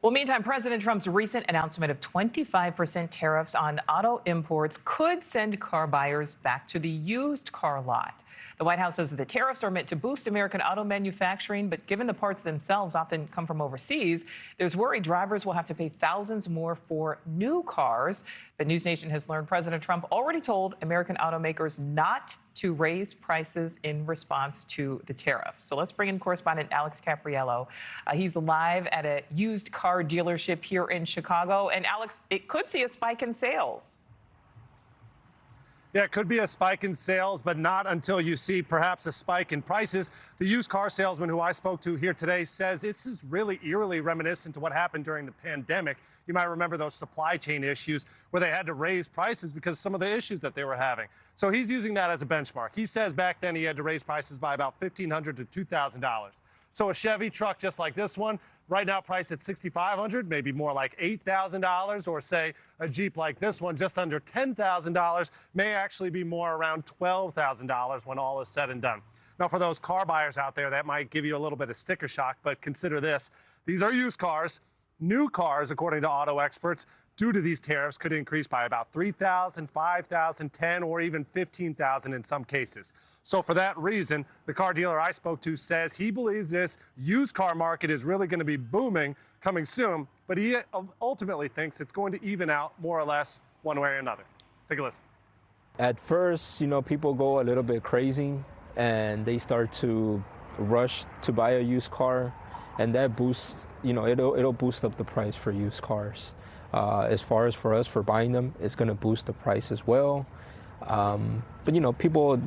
Well, meantime, President Trump's recent announcement of 25% tariffs on auto imports could send car buyers back to the used car lot. The White House says the tariffs are meant to boost American auto manufacturing, but given the parts themselves often come from overseas, there's worry drivers will have to pay thousands more for new cars. But NewsNation has learned President Trump already told American automakers not to raise prices in response to the tariffs. So let's bring in correspondent Alex Caprariello. He's live at a used car dealership here in Chicago. And Alex, it could see a spike in sales. Yeah, it could be a spike in sales, but not until you see perhaps a spike in prices. The used car salesman who I spoke to here today says this is really eerily reminiscent to what happened during the pandemic. You might remember those supply chain issues where they had to raise prices because of some of the issues that they were having. So he's using that as a benchmark. He says back then he had to raise prices by about $1,500 to $2,000. So a Chevy truck just like this one, right now priced at $6,500, maybe more like $8,000, or say a Jeep like this one, just under $10,000, may actually be more around $12,000 when all is said and done. Now, for those car buyers out there, that might give you a little bit of sticker shock, but consider this. These are used cars. New cars, according to auto experts, due to these tariffs, could increase by about $3,000, $5,000, $10,000, or even $15,000 in some cases. So for that reason, the car dealer I spoke to says he believes this used car market is really going to be booming coming soon, but he ultimately thinks it's going to even out more or less one way or another. Take a listen. At first, people go a little bit crazy and they start to rush to buy a used car, and that boosts, it'll boost up the price for used cars. As far as for us, for buying them, it's going to boost the price as well. But people,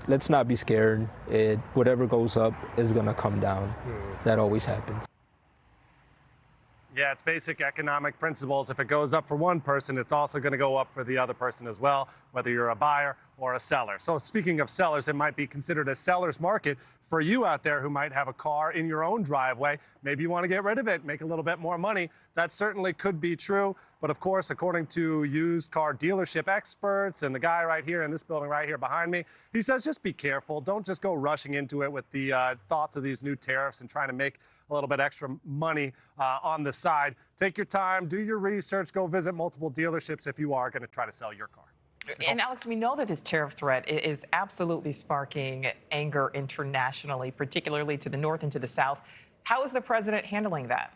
let's not be scared. Whatever goes up is going to come down. That always happens. Yeah, it's basic economic principles. If it goes up for one person, it's also going to go up for the other person as well, whether you're a buyer or a seller. So speaking of sellers, it might be considered a seller's market for you out there who might have a car in your own driveway. Maybe you want to get rid of it, make a little bit more money. That certainly could be true. But of course, according to used car dealership experts and the guy right here in this building right here behind me, he says just be careful. Don't just go rushing into it with the thoughts of these new tariffs and trying to make a little bit extra money on the side. Take your time, do your research, go visit multiple dealerships if you are going to try to sell your car. And Alex, we know that this tariff threat is absolutely sparking anger internationally, particularly to the north and to the south. How is the president handling that?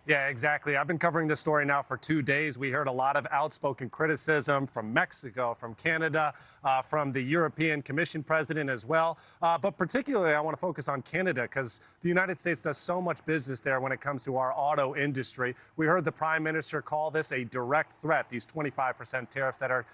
Yeah, exactly. I've been covering this story now for 2 days. We heard a lot of outspoken criticism from Mexico, from Canada, from the European Commission president as well. But particularly, I want to focus on Canada because the United States does so much business there when it comes to our auto industry. We heard the prime minister call this a direct threat, these 25% tariffs that are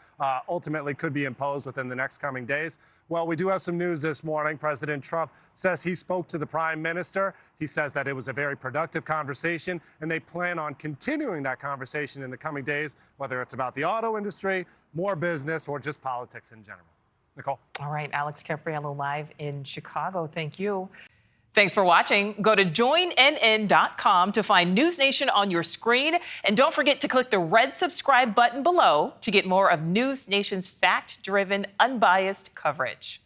ultimately could be imposed within the next coming days. Well, we do have some news this morning. President Trump says he spoke to the prime minister. He says that it was a very productive conversation, and they plan on continuing that conversation in the coming days, whether it's about the auto industry, more business, or just politics in general. Nichole? All right, Alex Caprariello live in Chicago. Thank you. Thanks for watching. Go to joinnn.com to find NewsNation on your screen. And don't forget to click the red subscribe button below to get more of NewsNation's fact-driven, unbiased coverage.